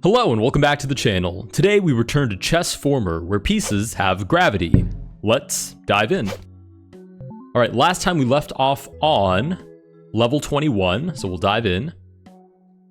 Hello and welcome back to the channel. Today we return to Chessformer, where pieces have gravity. Let's dive in. Alright, last time we left off on level 21, so we'll dive in.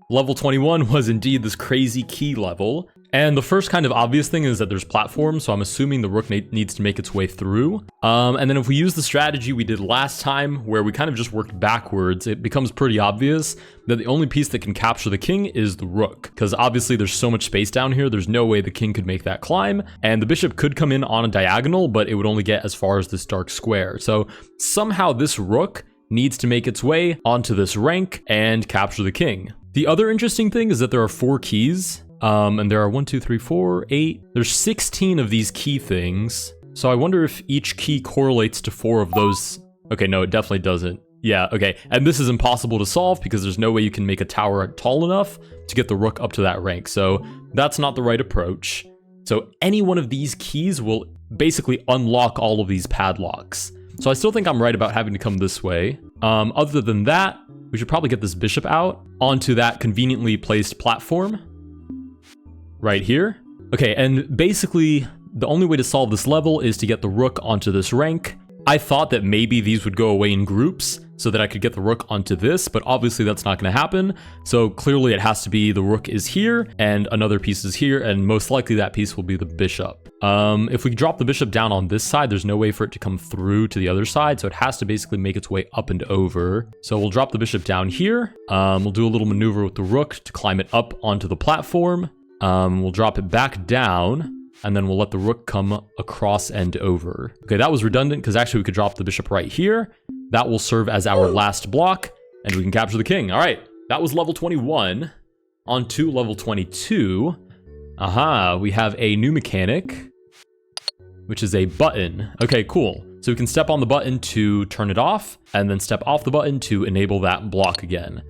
Level 21 was indeed this crazy key level, and the first kind of obvious thing is that there's platforms, so I'm assuming the rook needs to make its way through. And then if we use the strategy we did last time, where we kind of just worked backwards, it becomes pretty obvious that the only piece that can capture the king is the rook, because obviously there's so much space down here, there's no way the king could make that climb, and the bishop could come in on a diagonal, but it would only get as far as this dark square. So somehow this rook needs to make its way onto this rank and capture the king. The other interesting thing is that there are 4 keys, and there are 1, 2, 3, 4, 8. There's 16 of these key things. So I wonder if each key correlates to 4 of those. Okay, no, it definitely doesn't. Yeah, okay. And this is impossible to solve because there's no way you can make a tower tall enough to get the rook up to that rank. So that's not the right approach. So any one of these keys will basically unlock all of these padlocks. So I still think I'm right about having to come this way. Other than that, we should probably get this bishop out onto that conveniently placed platform right here. Okay, and basically the only way to solve this level is to get the rook onto this rank. I thought that maybe these would go away in groups so that I could get the rook onto this, but obviously that's not going to happen. So clearly it has to be the rook is here and another piece is here, and most likely that piece will be the bishop. If we drop the bishop down on this side, there's no way for it to come through to the other side, so it has to basically make its way up and over. So we'll drop the bishop down here. We'll do a little maneuver with the rook to climb it up onto the platform. We'll drop it back down, and then we'll let the rook come across and over. Okay, that was redundant because actually we could drop the bishop right here. That will serve as our last block, and we can capture the king. All right, that was level 21. On to level 22. Aha, we have a new mechanic, which is a button. Okay, cool. So we can step on the button to turn it off, and then step off the button to enable that block again.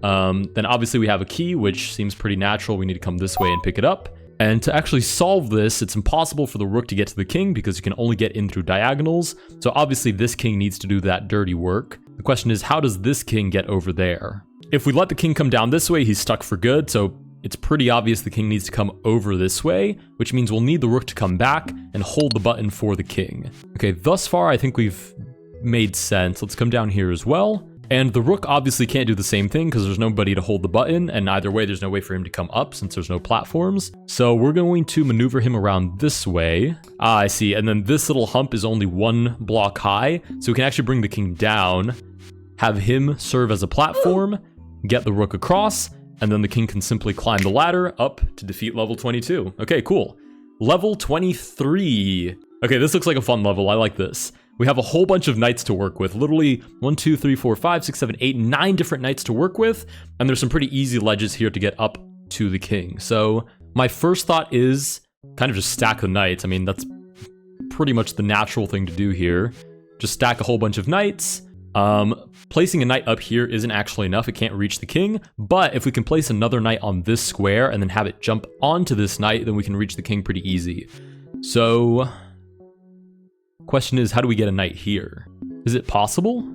Then obviously we have a key, which seems pretty natural. We need to come this way and pick it up. And to actually solve this, it's impossible for the rook to get to the king because you can only get in through diagonals. So obviously this king needs to do that dirty work. The question is, how does this king get over there? If we let the king come down this way, he's stuck for good. So it's pretty obvious the king needs to come over this way, which means we'll need the rook to come back and hold the button for the king. Okay, thus far, I think we've made sense. Let's come down here as well. And the rook obviously can't do the same thing because there's nobody to hold the button, and either way there's no way for him to come up since there's no platforms. So we're going to maneuver him around this way. Ah, I see. And then this little hump is only 1 block high, so we can actually bring the king down, have him serve as a platform, get the rook across, and then the king can simply climb the ladder up to defeat level 22. Okay, cool. Level 23. Okay, this looks like a fun level. I like this. We have a whole bunch of knights to work with, literally 1, 2, 3, 4, 5, 6, 7, 8, 9 different knights to work with, and there's some pretty easy ledges here to get up to the king. So my first thought is kind of just stack the knights. I mean, that's pretty much the natural thing to do here. Just stack a whole bunch of knights. Placing a knight up here isn't actually enough. It can't reach the king, but if we can place another knight on this square and then have it jump onto this knight, then we can reach the king pretty easy. So question is, how do we get a knight here? Is it possible?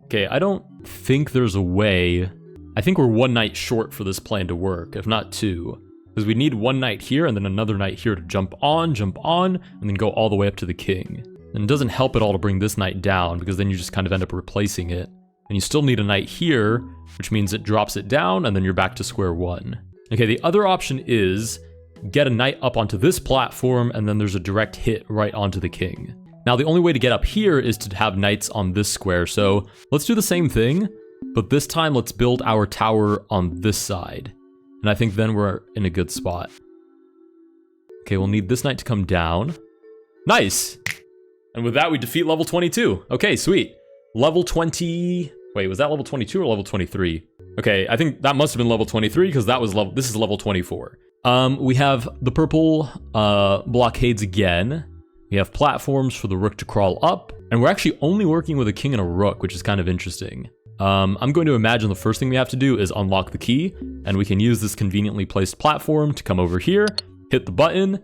Okay, I don't think there's a way. I think we're 1 knight short for this plan to work, if not 2. Because we need 1 knight here and then another knight here to jump on, and then go all the way up to the king. And it doesn't help at all to bring this knight down, because then you just kind of end up replacing it. And you still need a knight here, which means it drops it down, and then you're back to square 1. Okay, the other option is get a knight up onto this platform, and then there's a direct hit right onto the king. Now, the only way to get up here is to have knights on this square, so let's do the same thing, but this time let's build our tower on this side. And I think then we're in a good spot. Okay, we'll need this knight to come down. Nice! And with that, we defeat level 22. Okay, sweet. Level 20... Wait, was that level 22 or level 23? Okay, I think that must have been level 23 because that was level... This is level 24. We have the purple blockades again. We have platforms for the rook to crawl up. And we're actually only working with a king and a rook, which is kind of interesting. I'm going to imagine the first thing we have to do is unlock the key. And we can use this conveniently placed platform to come over here, hit the button,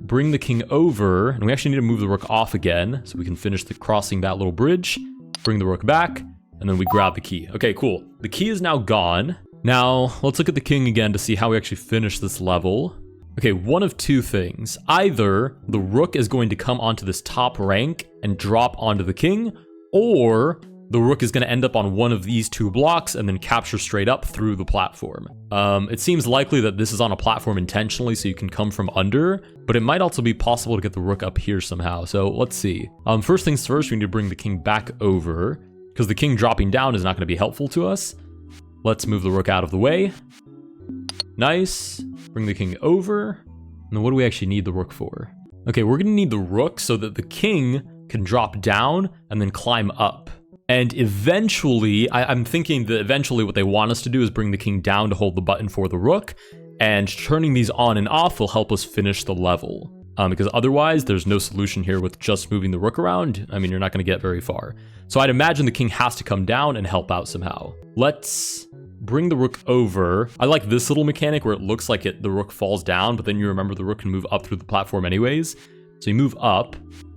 bring the king over. And we actually need to move the rook off again so we can finish crossing that little bridge. Bring the rook back. and then we grab the key. Okay, cool. The key is now gone. Now, let's look at the king again to see how we actually finish this level. Okay, one of two things. Either the rook is going to come onto this top rank and drop onto the king, or the rook is going to end up on one of these two blocks and then capture straight up through the platform. It seems likely that this is on a platform intentionally so you can come from under, but it might also be possible to get the rook up here somehow. So let's see. First things first, we need to bring the king back over because the king dropping down is not going to be helpful to us. Let's move the rook out of the way. Nice. Bring the king over. And then what do we actually need the rook for? Okay, we're going to need the rook so that the king can drop down and then climb up. And eventually, I'm thinking that eventually what they want us to do is bring the king down to hold the button for the rook, and turning these on and off will help us finish the level. Because otherwise, there's no solution here with just moving the rook around. I mean, you're not going to get very far. So I'd imagine the king has to come down and help out somehow. Let's bring the rook over. I like this little mechanic where it looks like the rook falls down, but then you remember the rook can move up through the platform anyways. So you move up.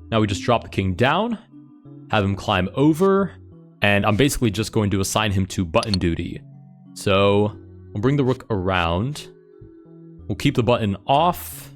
Now we just drop the king down, have him climb over, and I'm basically just going to assign him to button duty. So we'll bring the rook around. We'll keep the button off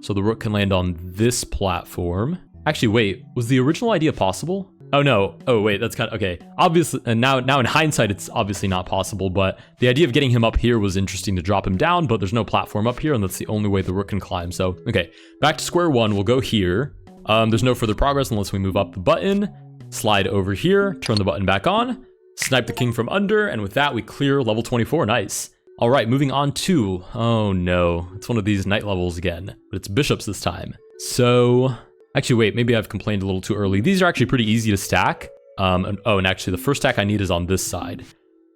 so the rook can land on this platform. Actually, wait, was the original idea possible? Oh no, oh wait, that's kind of, okay. Obviously, and now in hindsight, it's obviously not possible, but the idea of getting him up here was interesting to drop him down, but there's no platform up here, and that's the only way the rook can climb. So, okay, back to square one, we'll go here. There's no further progress unless we move up the button. Slide over here, turn the button back on, snipe the king from under, and with that, we clear level 24. Nice. All right, moving on to, oh no, it's one of these knight levels again, but it's bishops this time. So, actually, wait, maybe I've complained a little too early. These are actually pretty easy to stack. And actually, the first stack I need is on this side,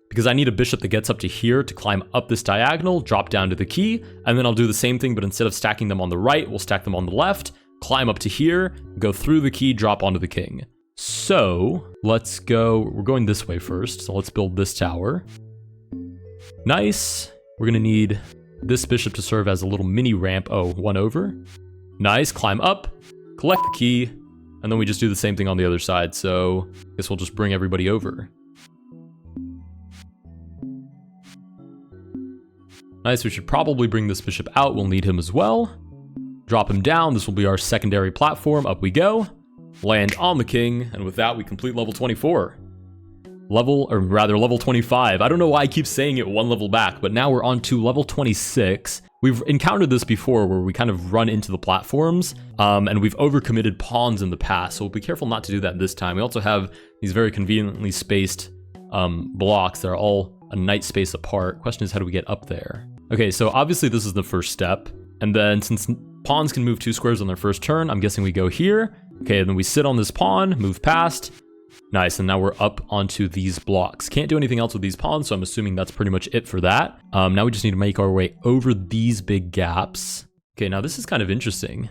because I need a bishop that gets up to here to climb up this diagonal, drop down to the key, and then I'll do the same thing, but instead of stacking them on the right, we'll stack them on the left, climb up to here, go through the key, drop onto the king. So let's go, we're going this way first. So let's build this tower. Nice. We're going to need this bishop to serve as a little mini ramp. Oh, one over. Nice. Climb up, collect the key, and then we just do the same thing on the other side. So I guess we'll just bring everybody over. Nice. We should probably bring this bishop out. We'll need him as well. Drop him down. This will be our secondary platform. Up we go. Land on the king, and with that, we complete level 24. Level 25. I don't know why I keep saying it one level back, but now we're on to level 26. We've encountered this before where we kind of run into the platforms, and we've overcommitted pawns in the past, so we'll be careful not to do that this time. We also have these very conveniently spaced blocks that are all a knight space apart. Question is, how do we get up there? Okay, so obviously this is the first step, and then since pawns can move 2 squares on their first turn, I'm guessing we go here. Okay, and then we sit on this pawn, move past. Nice, and now we're up onto these blocks. Can't do anything else with these pawns, so I'm assuming that's pretty much it for that. Now we just need to make our way over these big gaps. Okay, now this is kind of interesting.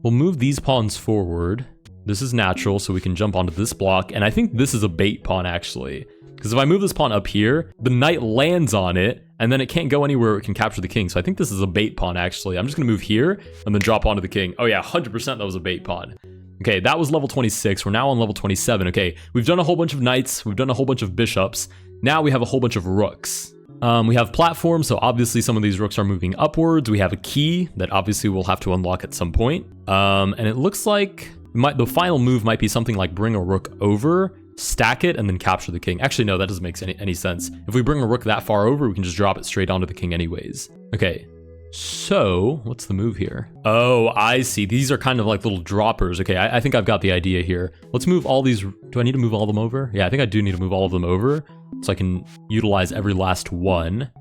We'll move these pawns forward. This is natural, so we can jump onto this block, and I think this is a bait pawn, actually. Because if I move this pawn up here, the knight lands on it, and then it can't go anywhere it can capture the king. So I think this is a bait pawn, actually. I'm just going to move here, and then drop onto the king. Oh yeah, 100% that was a bait pawn. Okay, that was level 26. We're now on level 27. Okay, we've done a whole bunch of knights. We've done a whole bunch of bishops. Now we have a whole bunch of rooks. We have platforms, so obviously some of these rooks are moving upwards. We have a key that obviously we'll have to unlock at some point. And it looks like the final move might be something like bring a rook over, stack it, and then capture the king. Actually, no, that doesn't make any sense. If we bring a rook that far over, we can just drop it straight onto the king anyways. Okay. So, what's the move here? Oh, I see. These are kind of like little droppers. Okay, I think I've got the idea here. Let's move all these. Do I need to move all of them over? Yeah, I think I do need to move all of them over so I can utilize every last one.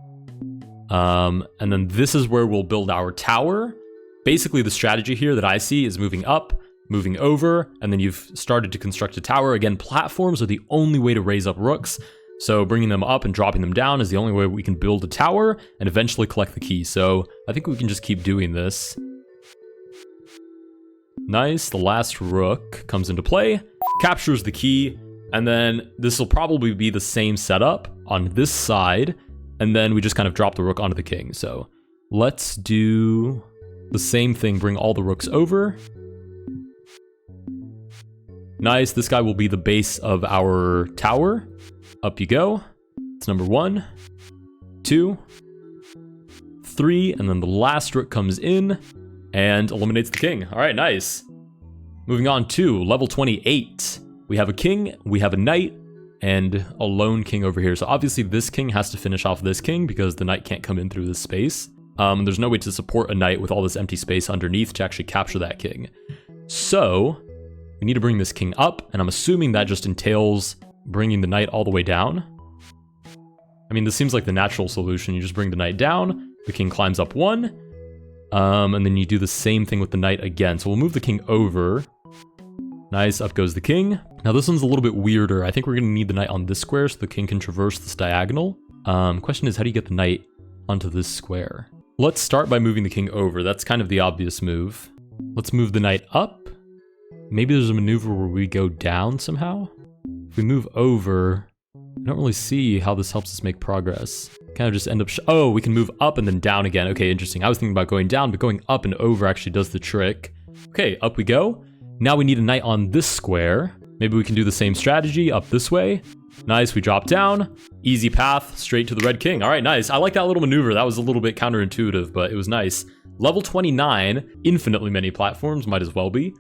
And then this is where we'll build our tower. Basically, the strategy here that I see is moving up, moving over, and then you've started to construct a tower. Again, platforms are the only way to raise up rooks. So bringing them up and dropping them down is the only way we can build a tower and eventually collect the key. So I think we can just keep doing this. Nice. The last rook comes into play, captures the key, and then this will probably be the same setup on this side. And then we just kind of drop the rook onto the king. So let's do the same thing. Bring all the rooks over. Nice. This guy will be the base of our tower. Up you go. It's number 1, 2, 3, and then the last rook comes in and eliminates the king. All right, nice. Moving on to level 28. We have a king, we have a knight, and a lone king over here. So obviously this king has to finish off this king because the knight can't come in through this space. There's no way to support a knight with all this empty space underneath to actually capture that king. So we need to bring this king up, and I'm assuming that just entails bringing the knight all the way down. I mean, this seems like the natural solution. You just bring the knight down, the king climbs up 1, and then you do the same thing with the knight again. So we'll move the king over. Nice, up goes the king. Now this one's a little bit weirder. I think we're gonna need the knight on this square so the king can traverse this diagonal. Question is, how do you get the knight onto this square? Let's start by moving the king over. That's kind of the obvious move. Let's move the knight up. Maybe there's a maneuver where we go down somehow. If we move over, I don't really see how this helps us make progress. Kind of just end up, oh, we can move up and then down again. Okay, interesting. I was thinking about going down, but going up and over actually does the trick. Okay, up we go. Now we need a knight on this square. Maybe we can do the same strategy up this way. Nice, we drop down. Easy path, straight to the red king. All right, nice. I like that little maneuver. That was a little bit counterintuitive, but it was nice. Level 29, infinitely many platforms, might as well be.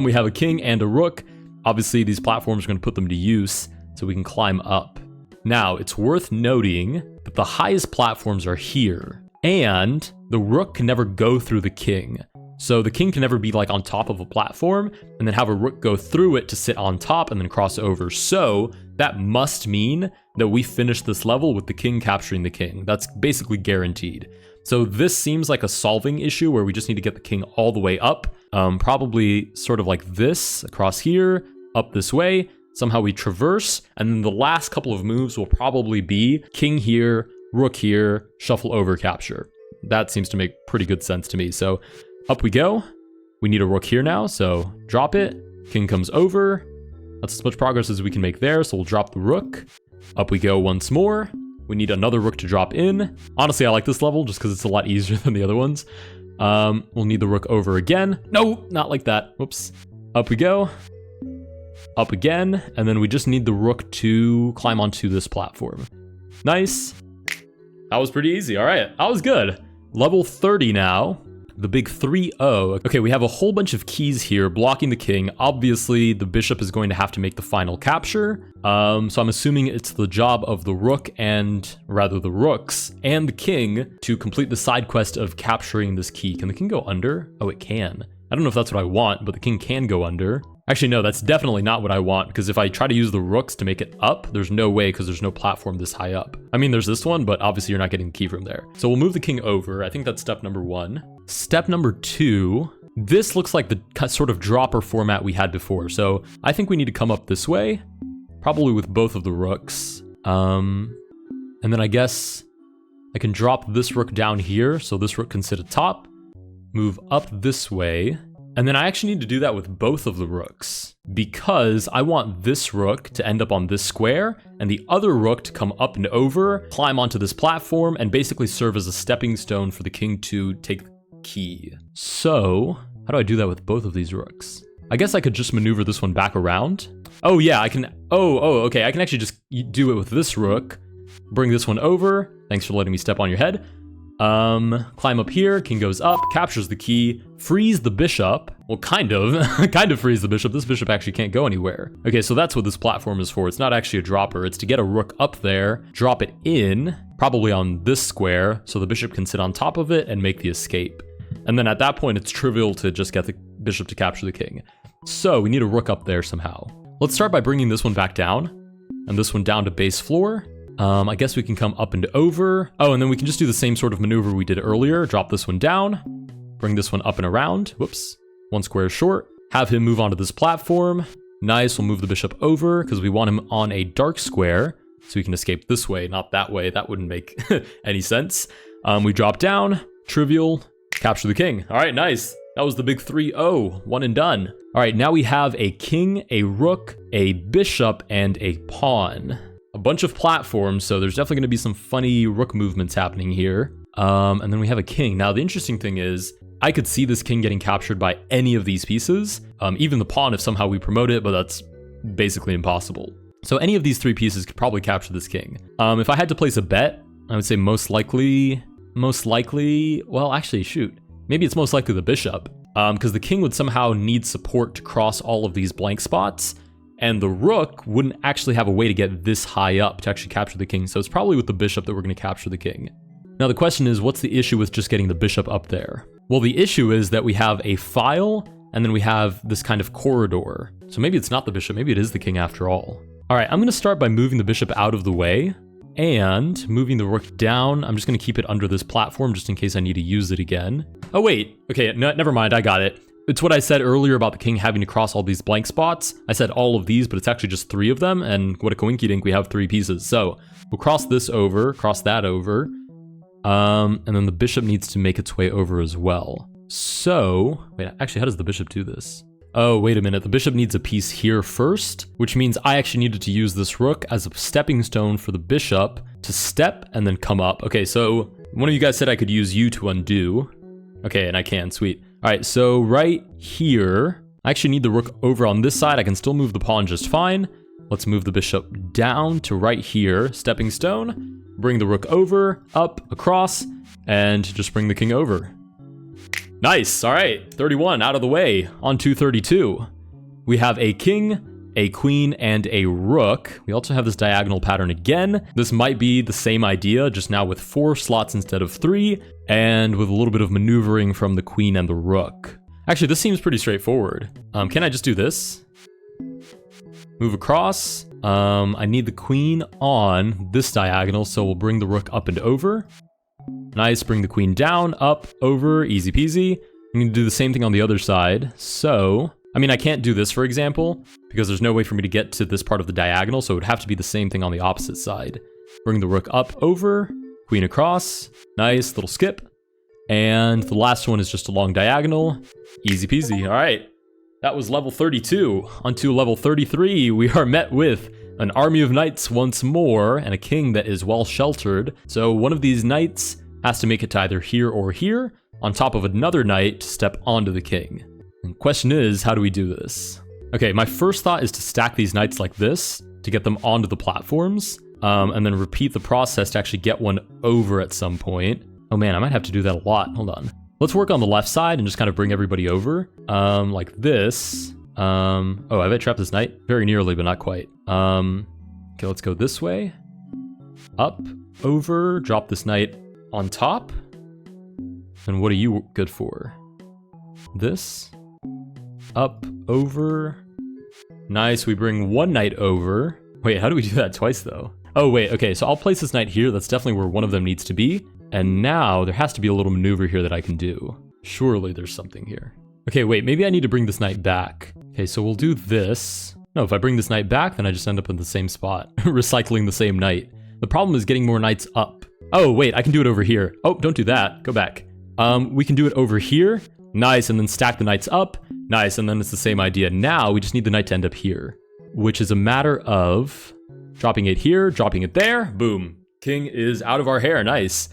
We have a king and a rook. Obviously, these platforms are gonna put them to use so we can climb up. Now, it's worth noting that the highest platforms are here, and the rook can never go through the king. So the king can never be like on top of a platform and then have a rook go through it to sit on top and then cross over. So that must mean that we finish this level with the king capturing the king. That's basically guaranteed. So this seems like a solving issue where we just need to get the king all the way up. Probably sort of like this, across here, up this way. Somehow we traverse, and then the last couple of moves will probably be king here, rook here, shuffle over, capture. That seems to make pretty good sense to me. So up we go. We need a rook here now, so drop it. King comes over. That's as much progress as we can make there, so we'll drop the rook. Up we go once more. We need another rook to drop in. Honestly, I like this level just because it's a lot easier than the other ones. We'll need the rook over again. No, not like that. Whoops. Up we go. Up again, and then we just need the rook to climb onto this platform. Nice. That was pretty easy. All right, that was good. Level 30 now. The big 3-0. Okay, we have a whole bunch of keys here blocking the king. Obviously, the bishop is going to have to make the final capture. So I'm assuming it's the job of the rook, and rather the rooks, and the king to complete the side quest of capturing this key. Can the king go under? Oh, it can. I don't know if that's what I want, but the king can go under. Actually, no, that's definitely not what I want, because if I try to use the rooks to make it up, there's no way, because there's no platform this high up. I mean, there's this one, but obviously you're not getting the key from there. So we'll move the king over. I think that's step number 1. Step number 2, this looks like the sort of dropper format we had before. So I think we need to come up this way, probably with both of the rooks. And then I guess I can drop this rook down here, so this rook can sit atop, move up this way. And then I actually need to do that with both of the rooks because I want this rook to end up on this square and the other rook to come up and over, climb onto this platform, and basically serve as a stepping stone for the king to take the key. So how do I do that with both of these rooks? I guess I could just maneuver this one back around. Oh yeah, I can, okay. I can actually just do it with this rook, bring this one over. Thanks for letting me step on your head. Climb up here, king goes up, captures the key, frees the bishop. Well, kind of frees the bishop. This bishop actually can't go anywhere. Okay, so that's what this platform is for. It's not actually a dropper. It's to get a rook up there, drop it in, probably on this square, so the bishop can sit on top of it and make the escape. And then at that point, it's trivial to just get the bishop to capture the king. So we need a rook up there somehow. Let's start by bringing this one back down, and this one down to base floor. I guess we can come up and over. Oh, and then we can just do the same sort of maneuver we did earlier. Drop this one down, bring this one up and around. Whoops, one square short. Have him move onto this platform. Nice, we'll move the bishop over because we want him on a dark square so he can escape this way, not that way. That wouldn't make any sense. We drop down, trivial, capture the king. All right, nice. That was the big 3-0, one and done. All right, now we have a king, a rook, a bishop, and a pawn. A bunch of platforms, so there's definitely going to be some funny rook movements happening here. And then we have a king. Now, the interesting thing is, I could see this king getting captured by any of these pieces, even the pawn if somehow we promote it, but that's basically impossible. So any of these 3 pieces could probably capture this king. If I had to place a bet, I would say most likely, well, actually, shoot. Maybe it's most likely the bishop, because the king would somehow need support to cross all of these blank spots, and the rook wouldn't actually have a way to get this high up to actually capture the king. So it's probably with the bishop that we're going to capture the king. Now the question is, what's the issue with just getting the bishop up there? Well, the issue is that we have a file, and then we have this kind of corridor. So maybe it's not the bishop, maybe it is the king after all. All right, I'm going to start by moving the bishop out of the way, and moving the rook down. I'm just going to keep it under this platform just in case I need to use it again. Oh wait, okay, no, never mind, I got it. It's what I said earlier about the king having to cross all these blank spots. I said all of these, but it's actually just 3 of them, and what a coinky dink, we have 3 pieces. So we'll cross this over, cross that over, and then the bishop needs to make its way over as well. So, wait, actually, how does the bishop do this? Oh, wait a minute, the bishop needs a piece here first, which means I actually needed to use this rook as a stepping stone for the bishop to step and then come up. Okay, so one of you guys said I could use you to undo. Okay, and I can, sweet. All right, so right here, I actually need the rook over on this side. I can still move the pawn just fine. Let's move the bishop down to right here, stepping stone, bring the rook over, up, across, and just bring the king over. Nice, all right, 31 out of the way, on to 32. We have a king, a queen, and a rook. We also have this diagonal pattern again. This might be the same idea, just now with 4 slots instead of 3, and with a little bit of maneuvering from the queen and the rook. Actually, this seems pretty straightforward. Can I just do this? Move across. I need the queen on this diagonal, so we'll bring the rook up and over. Nice, bring the queen down, up, over, easy peasy. I'm going to do the same thing on the other side. So, I mean, I can't do this, for example, because there's no way for me to get to this part of the diagonal, so it would have to be the same thing on the opposite side. Bring the rook up, over, queen across, nice, little skip. And the last one is just a long diagonal, easy peasy. All right, that was level 32. On to level 33, we are met with an army of knights once more, and a king that is well sheltered. So one of these knights has to make it to either here or here, on top of another knight to step onto the king. And the question is, how do we do this? Okay, my first thought is to stack these knights like this, to get them onto the platforms, and then repeat the process to actually get one over at some point. Oh man, I might have to do that a lot, hold on. Let's work on the left side and just kind of bring everybody over, like this. Oh, have I trapped this knight? Very nearly, but not quite. Okay, let's go this way. Up, over, drop this knight on top. And what are you good for? This. Up, over. Nice, we bring one knight over. Wait, how do we do that twice though? Oh wait, okay, so I'll place this knight here. That's definitely where one of them needs to be. And now there has to be a little maneuver here that I can do. Surely there's something here. Okay, wait, maybe I need to bring this knight back. Okay, so we'll do this. No, if I bring this knight back, then I just end up in the same spot, recycling the same knight. The problem is getting more knights up. Oh, wait, I can do it over here. Oh, don't do that. Go back. We can do it over here. Nice, and then stack the knights up. Nice, and then it's the same idea. Now we just need the knight to end up here, which is a matter of dropping it here, dropping it there. Boom. King is out of our hair. Nice.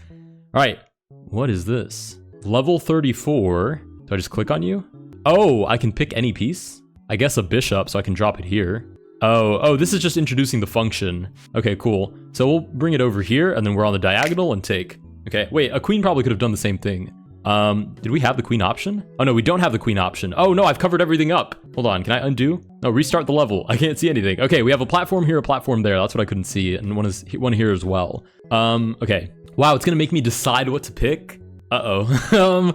All right. What is this? Level 34. Do I just click on you? Oh, I can pick any piece. I guess a bishop, so I can drop it here. Oh, this is just introducing the function. Okay, cool. So we'll bring it over here, and then we're on the diagonal and take. Okay, wait, a queen probably could have done the same thing. Did we have the queen option? Oh no, we don't have the queen option. Oh no, I've covered everything up. Hold on, can I undo? No, restart the level. I can't see anything. Okay, we have a platform here, a platform there. That's what I couldn't see, and one here as well. Okay. Wow, it's gonna make me decide what to pick. Uh-oh.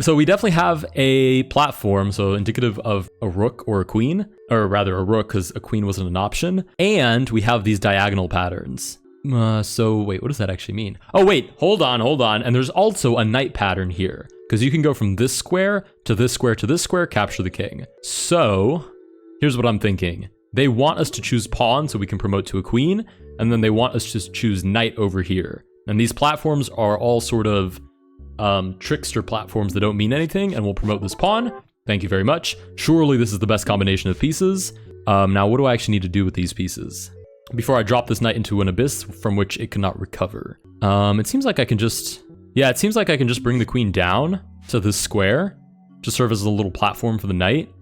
So we definitely have a platform, so indicative of a rook or a queen, or rather a rook because a queen wasn't an option. And we have these diagonal patterns. So wait, what does that actually mean? Oh wait, hold on. And there's also a knight pattern here because you can go from this square to this square to this square, capture the king. So here's what I'm thinking. They want us to choose pawn so we can promote to a queen, and then they want us to choose knight over here. And these platforms are all sort of trickster platforms that don't mean anything, and we'll promote this pawn. Thank you very much. Surely this is the best combination of pieces. Now what do I actually need to do with these pieces before I drop this knight into an abyss from which it cannot recover? It seems like I can just Yeah, it seems like I can just bring the queen down to this square to serve as a little platform for the knight.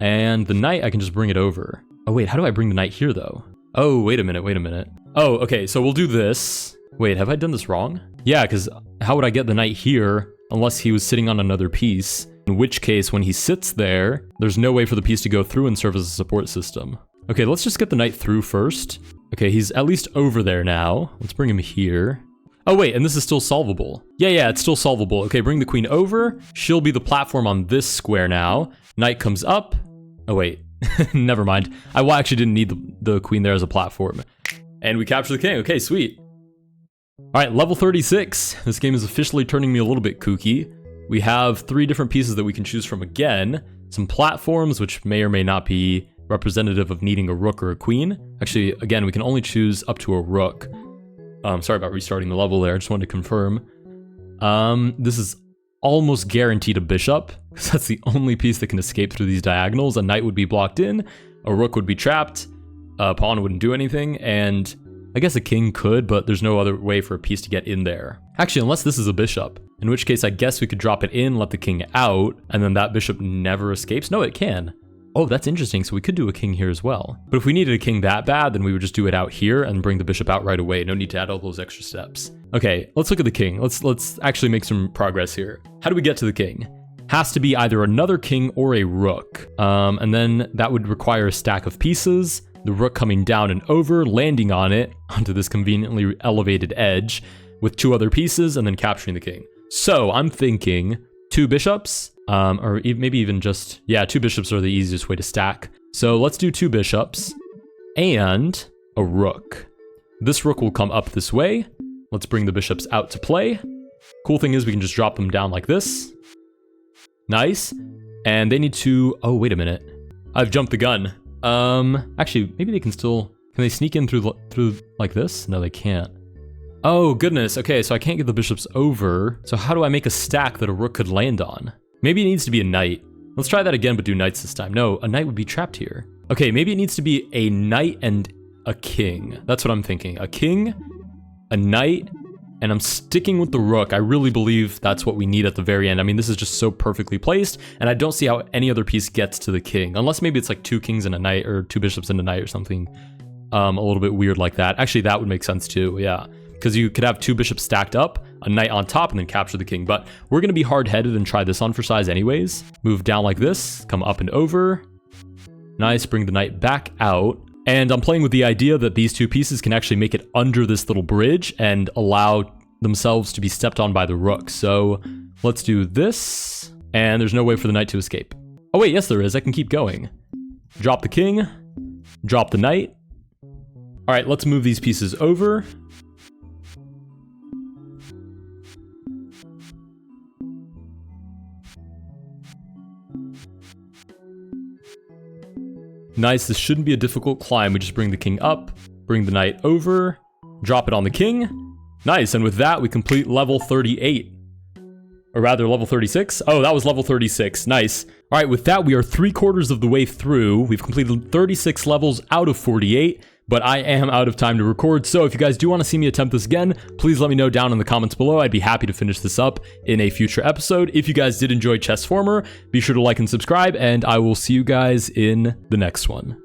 And the knight, I can just bring it over. Oh wait, how do I bring the knight here though? Oh, wait a minute. Oh, okay, so we'll do this. Wait, have I done this wrong? Yeah, because how would I get the knight here unless he was sitting on another piece? In which case, when he sits there, there's no way for the piece to go through and serve as a support system. Okay, let's just get the knight through first. Okay, he's at least over there now. Let's bring him here. Oh wait, and this is still solvable. Yeah, it's still solvable. Okay, bring the queen over. She'll be the platform on this square now. Knight comes up. Oh wait, never mind. I actually didn't need the queen there as a platform. And we capture the king. Okay, sweet. All right, level 36. This game is officially turning me a little bit kooky. We have 3 different pieces that we can choose from again. Some platforms, which may or may not be representative of needing a rook or a queen. Actually, again, we can only choose up to a rook. Sorry about restarting the level there. I just wanted to confirm. This is almost guaranteed a bishop, because that's the only piece that can escape through these diagonals. A knight would be blocked in, a rook would be trapped, a pawn wouldn't do anything, and I guess a king could, but there's no other way for a piece to get in there. Actually, unless this is a bishop, in which case I guess we could drop it in, let the king out, and then that bishop never escapes. No, it can. Oh, that's interesting. So we could do a king here as well. But if we needed a king that bad, then we would just do it out here and bring the bishop out right away. No need to add all those extra steps. Okay, let's look at the king. Let's actually make some progress here. How do we get to the king? Has to be either another king or a rook. And then that would require a stack of pieces, the rook coming down and over, landing on it, onto this conveniently elevated edge, with 2 other pieces, and then capturing the king. So I'm thinking 2 bishops, or maybe even just, yeah, 2 bishops are the easiest way to stack. So let's do 2 bishops and a rook. This rook will come up this way. Let's bring the bishops out to play. Cool thing is we can just drop them down like this. Nice. And they need to, oh, wait a minute. I've jumped the gun. Actually, maybe they can they sneak in through like this? No, they can't. Oh, goodness. Okay, so I can't get the bishops over. So how do I make a stack that a rook could land on? Maybe it needs to be a knight. Let's try that again, but do knights this time. No, a knight would be trapped here. Okay, maybe it needs to be a knight and a king. That's what I'm thinking. A king, a knight, and I'm sticking with the rook. I really believe that's what we need at the very end. I mean, this is just so perfectly placed, and I don't see how any other piece gets to the king. Unless maybe it's like 2 kings and a knight, or 2 bishops and a knight or something a little bit weird like that. Actually, that would make sense too, yeah. Because you could have 2 bishops stacked up, a knight on top, and then capture the king. But we're going to be hard-headed and try this on for size anyways. Move down like this, come up and over. Nice, bring the knight back out. And I'm playing with the idea that these 2 pieces can actually make it under this little bridge and allow themselves to be stepped on by the rook. So let's do this. And there's no way for the knight to escape. Oh wait, yes there is. I can keep going. Drop the king. Drop the knight. All right, let's move these pieces over. Nice, this shouldn't be a difficult climb. We just bring the king up, bring the knight over, drop it on the king. Nice, and with that, we complete level 38. Or rather, level 36? Oh, that was level 36. Nice. All right, with that, we are 3/4 of the way through. We've completed 36 levels out of 48, but I am out of time to record. So if you guys do want to see me attempt this again, please let me know down in the comments below. I'd be happy to finish this up in a future episode. If you guys did enjoy Chessformer, be sure to like and subscribe, and I will see you guys in the next one.